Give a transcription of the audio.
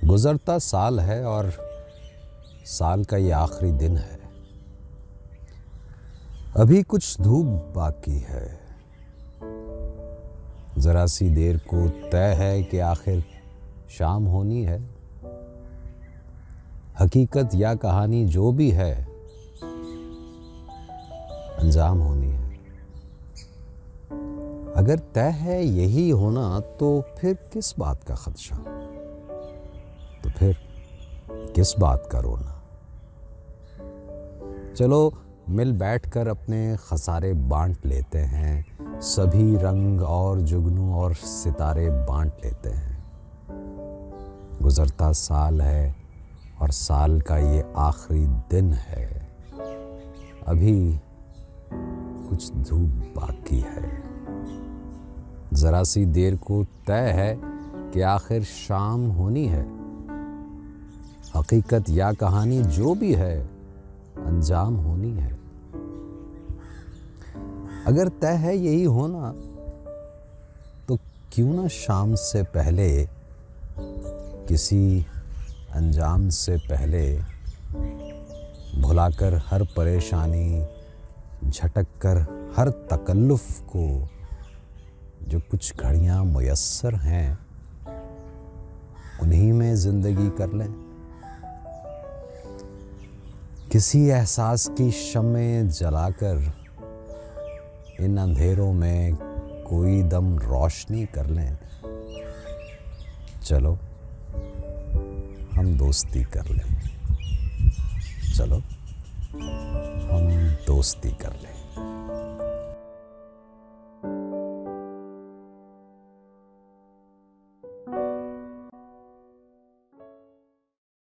गुज़रता साल है और साल का ये आखिरी दिन है। अभी कुछ धूप बाकी है। ज़रा सी देर को तय है कि आखिर शाम होनी है। हकीकत या कहानी जो भी है अंजाम होनी है। अगर तय है यही होना तो फिर किस बात का खदशा, तो फिर किस बात का रोना। चलो मिल बैठकर अपने खसारे बांट लेते हैं, सभी रंग और जुगनू और सितारे बांट लेते हैं। गुज़रता साल है और साल का ये आखिरी दिन है। अभी कुछ धूप बाकी है। ज़रा सी देर को तय है कि आखिर शाम होनी है। हकीकत या कहानी जो भी है अंजाम होनी है। अगर तय है यही होना तो क्यों ना शाम से पहले, किसी अंजाम से पहले, भुलाकर हर परेशानी, झटक कर हर तकल्लुफ़ को, जो कुछ घड़ियां मुयस्सर हैं उन्हीं में ज़िंदगी कर लें। किसी एहसास की शम्में जलाकर इन अंधेरों में कोई दम रोशनी कर लें। चलो हम दोस्ती कर लें। चलो हम दोस्ती कर लें।